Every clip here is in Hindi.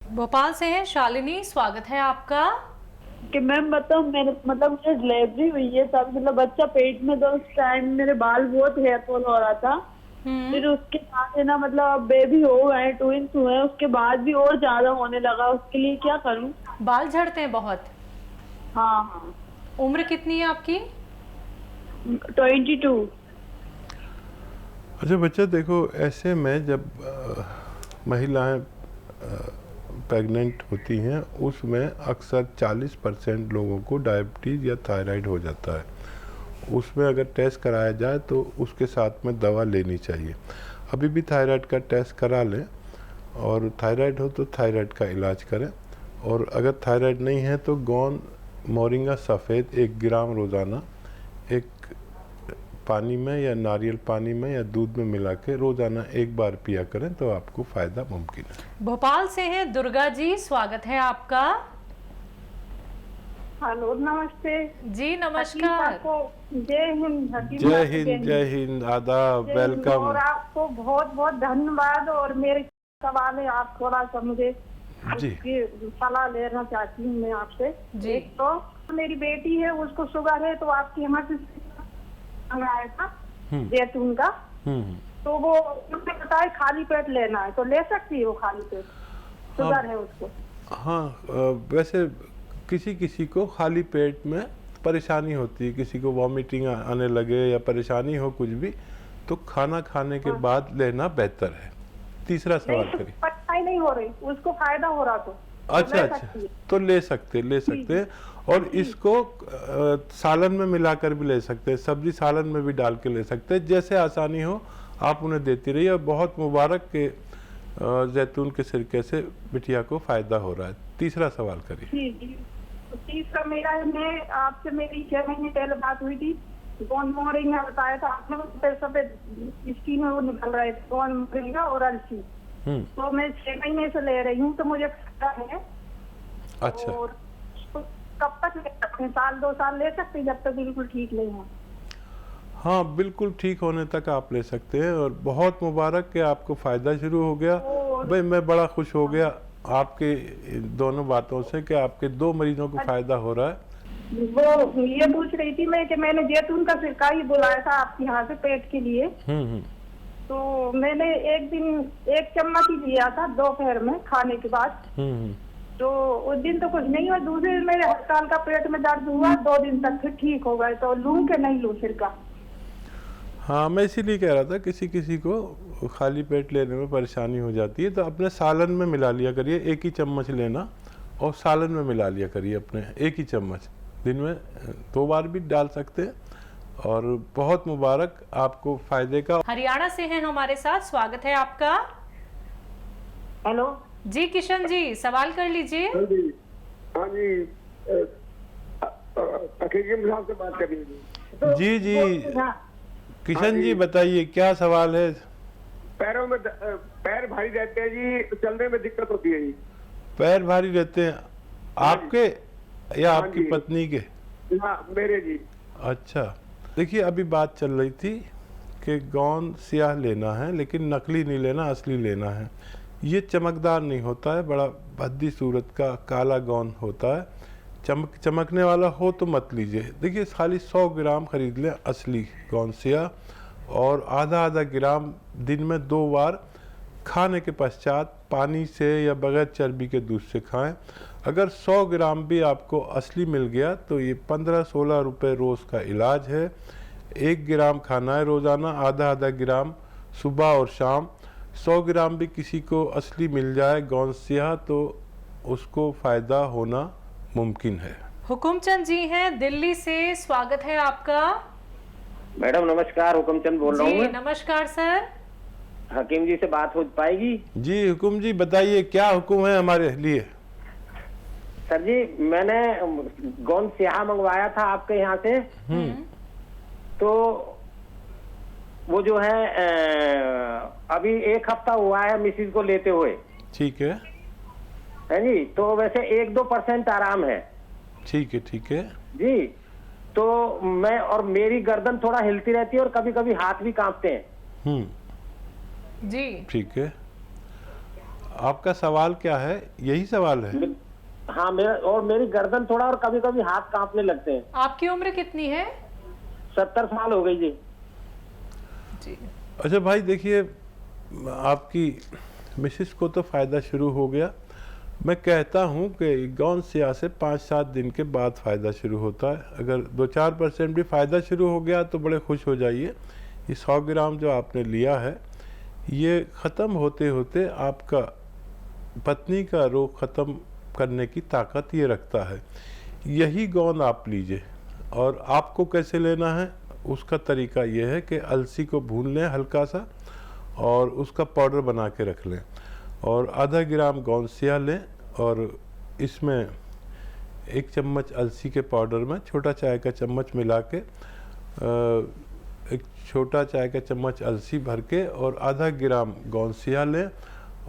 भोपाल से हैं शालिनी, स्वागत है आपका। कि मैम बताओ, मेरे मतलब मुझे डिलीवरी हुई है तब मतलब बच्चा पेट में, तो उस टाइम मेरे बाल बहुत हेयर फॉल हो रहा था। फिर उसके बाद है ना, मतलब बेबी हो गए, ट्विंस हुए, उसके बाद भी और ज्यादा होने लगा। उसके लिए क्या करूं? बाल झड़ते हैं बहुत? हाँ हाँ। उम्र कितनी है आपकी? 22। अच्छा बच्चा, देखो ऐसे में जब महिलाएं प्रेग्नेंट होती हैं उसमें अक्सर 40% लोगों को डायबिटीज़ या थायराइड हो जाता है। उसमें अगर टेस्ट कराया जाए तो उसके साथ में दवा लेनी चाहिए। अभी भी थायराइड का टेस्ट करा लें, और थायराइड हो तो थायराइड का इलाज करें। और अगर थायराइड नहीं है तो गौन मोरिंगा सफ़ेद 1 ग्राम रोज़ाना एक पानी में या नारियल पानी में या दूध में मिला के रोज़ाना 1 बार पिया करें तो आपको फ़ायदा मुमकिन है। भोपाल से हैं दुर्गा जी, स्वागत है आपका। हेलो, नमस्ते जी नमस्कार। जय हिंद। जय हिंद, जय हिंद, आदाब, वेलकम। और आपको बहुत बहुत धन्यवाद। और मेरे सवाल है, आप थोड़ा सा मुझे जी उसकी सलाह लेना चाहती हूँ मैं आपसे। जी। एक तो मेरी बेटी है, उसको शुगर है, तो आपके यहाँ से मंगाया था जैतून का। तो वो उसने बताया खाली पेट लेना है, तो ले सकती है वो खाली पेट? शुगर है उसको। हाँ, वैसे किसी किसी को खाली पेट में परेशानी होती है, किसी को वॉमिटिंग आने लगे या परेशानी हो कुछ भी, तो खाना खाने के बाद लेना बेहतर है। तीसरा सवाल करिए। परेशानी नहीं हो रही, उसको फायदा हो रहा तो अच्छा अच्छा, तो ले सकते हैं। और इसको सालन में मिलाकर भी ले सकते हैं, सब्जी सालन में भी डाल के ले सकते हैं, जैसे आसानी हो आप उन्हें देती रहिए। और बहुत मुबारक के जैतून के सिरके से बिटिया को फायदा हो रहा है। तीसरा सवाल करिए। जी जी। तो तीसरा मेरा है, मैं आपसे मेरी 6 महीने पहले बात हुई थी। गोंद मोरिंगा बताया था आपने, सफेद स्किन में वो निकल रहे थे, गोंद मोरिंगा और अलसी। तो मैं 6 महीने से ले रही हूँ, तो मुझे फायदा है। अच्छा। और तो कब तक ले सकते हैं? 1-2 साल ले सकते हैं, जब तक बिल्कुल ठीक नहीं हो? हाँ, बिल्कुल ठीक होने तक आप ले सकते हैं। और बहुत मुबारक कि आपको फ़ायदा शुरू हो गया। भाई मैं बड़ा खुश हो गया आपके दोनों बातों से कि आपके 2 मरीजों को फ़ायदा हो रहा है। वो ये पूछ रही थी मैं कि मैंने जैतून का सिरका ही बुलाया था आपके यहाँ से पेट के लिए। तो मैंने एक दिन 1 चम्मच ही लिया था दोपहर में खाने के बाद। तो उस दिन तो कुछ नहीं हुआ, दूसरे दिन मेरे हल्का हल्का पेट में दर्द हुआ, 2 दिन तक फिर ठीक हो गए। तो लूं के नहीं लूं सिरका? हाँ, मैं इसीलिए कह रहा था किसी किसी को खाली पेट लेने में परेशानी हो जाती है, तो अपने सालन में मिला लिया करिए। 1 ही चम्मच लेना और सालन में मिला लिया करिए अपने, 1 ही चम्मच। दिन में 2 बार भी डाल सकते हैं। और बहुत मुबारक आपको फ़ायदे का। हरियाणा से हैं हमारे साथ, स्वागत है आपका। हेलो जी किशन जी, सवाल कर लीजिए। हाँ जी, हाँ जी, अखिल साहब से बात कर रही जी जी, किशन जी बताइए क्या सवाल है। पैरों में पैर भारी रहते हैं जी, चलने में दिक्कत होती है जी। पैर भारी रहते हैं आपके या हाँ आपकी जी। पत्नी के? हाँ, मेरे जी। अच्छा, देखिए अभी बात चल रही थी कि गोंद स्याह लेना है, लेकिन नकली नहीं लेना, असली लेना है। ये चमकदार नहीं होता है, बड़ा भद्दी सूरत का काला गोंद होता है। चमकने वाला हो तो मत लीजिए। देखिए खाली 100 ग्राम खरीद लें असली गोंद स्याह, और आधा ग्राम दिन में 2 बार खाने के पश्चात पानी से या बगैर चर्बी के दूध से खाएं। अगर 100 ग्राम भी आपको असली मिल गया तो ये 15-16 रुपये रोज़ का इलाज है। 1 ग्राम खाना है रोज़ाना, आधा ग्राम सुबह और शाम। 100 ग्राम भी किसी को असली मिल जाए गोंद स्याह तो उसको फ़ायदा होना मुमकिन है। हुकुमचंद जी हैं दिल्ली से, स्वागत है आपका। मैडम नमस्कार, हुकुमचंद बोल रहा हूँ जी मैं। नमस्कार सर। हकीम जी से बात हो पाएगी? जी हुकुम जी, बताइए क्या हुक्म है हमारे लिए। सर जी, मैंने गोंद स्याह मंगवाया था आपके यहाँ से। तो वो जो है अभी 1 हफ्ता हुआ है मिसिज को लेते हुए। ठीक है जी। तो वैसे 1-2% आराम है। ठीक है ठीक है जी। तो मैं और मेरी गर्दन थोड़ा हिलती रहती है और कभी कभी हाथ भी कांपते हैं। जी ठीक है। आपका सवाल क्या है? यही सवाल है? हाँ, मेरी गर्दन थोड़ा और कभी कभी हाथ कांपने लगते हैं। आपकी उम्र कितनी है? 70 साल हो गई जी। जी। अच्छा भाई देखिए, आपकी मिसेस को तो फ़ायदा शुरू हो गया। मैं कहता हूँ कि गौन सियाह से 5-7 दिन के बाद फ़ायदा शुरू होता है। अगर 2-4% भी फ़ायदा शुरू हो गया तो बड़े खुश हो जाइए। ये 100 ग्राम जो आपने लिया है, ये ख़त्म होते होते आपका पत्नी का रोग ख़त्म करने की ताकत ये रखता है। यही गोंद आप लीजिए। और आपको कैसे लेना है उसका तरीका ये है कि अलसी को भून लें हल्का सा और उसका पाउडर बना के रख लें, और आधा ग्राम गोंद सियाह लें और इसमें 1 चम्मच अलसी के पाउडर में छोटा चाय का चम्मच मिला के, एक छोटा चाय का चम्मच अलसी भर के और आधा ग्राम गोंद सियाह लें,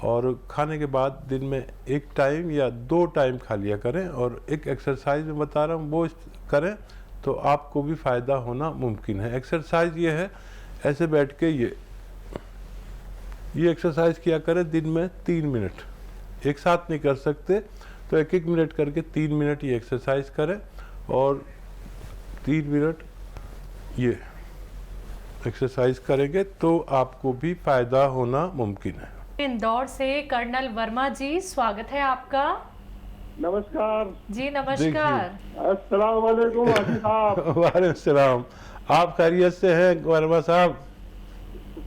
और खाने के बाद दिन में 1 टाइम या 2 टाइम खा लिया करें। और एक एक्सरसाइज में बता रहा हूँ वो करें तो आपको भी फ़ायदा होना मुमकिन है। एक्सरसाइज ये है, ऐसे बैठ के ये एक्सरसाइज किया करें दिन में 3 मिनट। एक साथ नहीं कर सकते तो 1-1 मिनट करके 3 मिनट ये एक्सरसाइज करें और 3 मिनट ये एक्सरसाइज करेंगे तो आपको भी फ़ायदा होना मुमकिन है। इंदौर से कर्नल वर्मा जी, स्वागत है आपका। नमस्कार जी नमस्कार। अस्सलाम वालेकुम हाजी साहब। वालेकुम सलाम। आप खैरियत से हैं वर्मा साहब?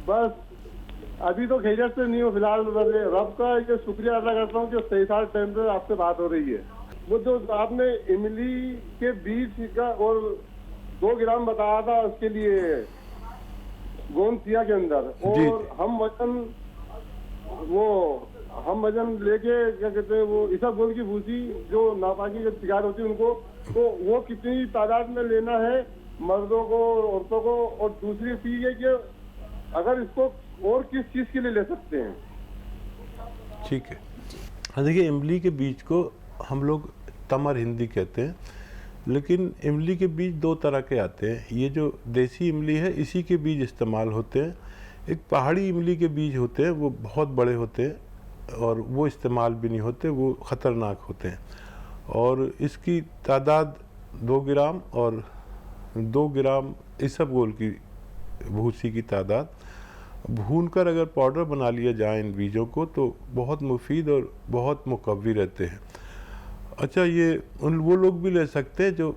बस अभी तो खैरियत से नहीं हो फिलहाल। रब का ये शुक्रिया अदा करता हूँ कि सही टाइम पे आपसे बात हो रही है। वो जो आपने इमली के बीज का और 2 ग्राम बताया था उसके लिए गोंद सियाह के अंदर, और हम वजन लेके क्या कहते हैं वो इसबगोल की भूसी जो नापाकी का शिकार होती है उनको, तो वो कितनी तादाद में लेना है मर्दों को औरतों को, और दूसरी चीज है कि अगर इसको और किस चीज के लिए ले सकते हैं? ठीक है। हाँ देखिए, इमली के बीज को हम लोग तमर हिंदी कहते हैं, लेकिन इमली के बीज 2 तरह के आते हैं। ये जो देसी इमली है इसी के बीज इस्तेमाल होते हैं। एक पहाड़ी इमली के बीज होते हैं, वो बहुत बड़े होते हैं और वो इस्तेमाल भी नहीं होते, वो ख़तरनाक होते हैं। और इसकी तादाद 2 ग्राम और 2 ग्राम इसबगोल की भूसी की तादाद भूनकर अगर पाउडर बना लिया जाए इन बीजों को तो बहुत मुफीद और बहुत मुकव्वी रहते हैं। अच्छा, ये वो लोग भी ले सकते हैं जो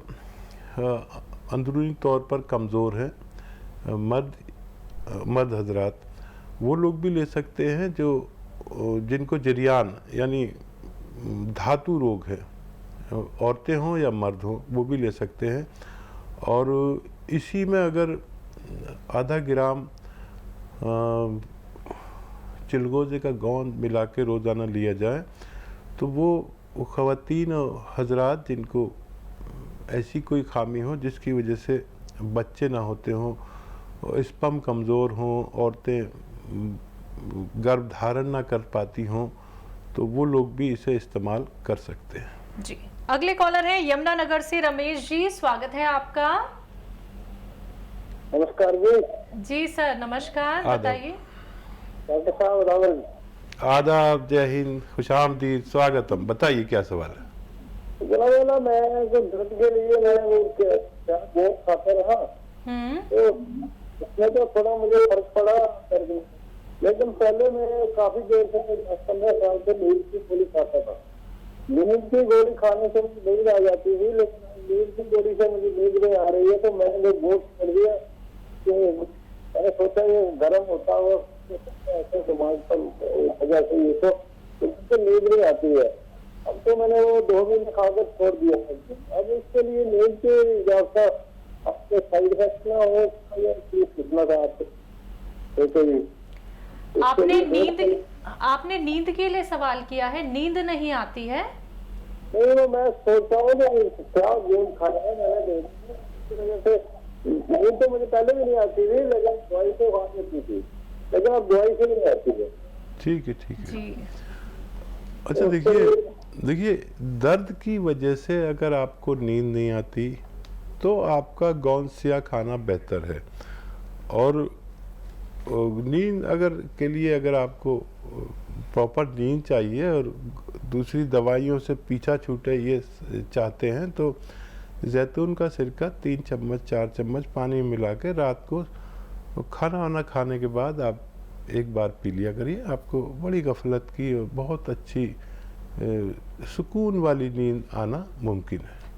अंदरूनी तौर पर कमज़ोर हैं, मर्द हजरात, वो लोग भी ले सकते हैं जो जिनको जरियान यानी धातु रोग है, औरतें हों या मर्द हों, वो भी ले सकते हैं। और इसी में अगर आधा ग्राम चिलगोजे का गोंद मिला के रोज़ाना लिया जाए तो वो ख़वातीन और हजरात जिनको ऐसी कोई खामी हो जिसकी वजह से बच्चे ना होते हों, स्पर्म कमज़ोर हों, औरतें गर्भ धारण ना कर पाती हों, तो वो लोग भी इसे इस्तेमाल कर सकते हैं। जी, अगले कॉलर है यमुनानगर से रमेश जी, स्वागत है आपका। नमस्कार जी। जी सर नमस्कार, बताइए। डॉक्टर साहब रावल। आदाब, जय हिंद, खुशामदीद, स्वागतम। बताइए क्या सवाल है? जनाब मैं जो दर्द के लिए मैं वो बहुत खाता रहा, तो उसमें तो थोड़ा मुझे फर्क पड़ा दर्द में। लेकिन पहले मैं काफी देर से 10-15 साल से नींद की गोली खाता था। नींद की गोली खाने से मुझे नींद आ जाती थी, लेकिन नींद की गोली से मुझे नींद नहीं आ रही है, तो मैंने बोझ कर दिया कि मैंने सोचा ये गर्म होता हो ऐसे दिमाग पर वजह से ये तो नींद नहीं आती है। अब तो मैंने वो 2 महीने खाकर छोड़ दिया। अब इसके लिए नींद के ज्यादा आपके साइड इफेक्ट ना हो कितना था आपने नींद के लिए सवाल किया है, नींद नहीं आती है? नहीं, मैं सोचता हूँ क्या गेम खाना है, मैंने नींद तो मुझे पहले भी नहीं आती थी, लेकिन दवाई से खा लेती थी, लेकिन अब दवाई से नहीं आती है। ठीक है, ठीक है जी। अच्छा देखिए, दर्द की वजह से अगर आपको नींद नहीं आती तो आपका गोंद सियाह खाना बेहतर है। और नींद अगर के लिए अगर आपको प्रॉपर नींद चाहिए और दूसरी दवाइयों से पीछा छूटे ये चाहते हैं तो जैतून का सिरका 3 चम्मच 4 चम्मच पानी में मिला के रात को खाना वाना खाने के बाद आप एक बार पी लिया करिए। आपको बड़ी गफलत की और बहुत अच्छी सुकून वाली नींद आना मुमकिन है।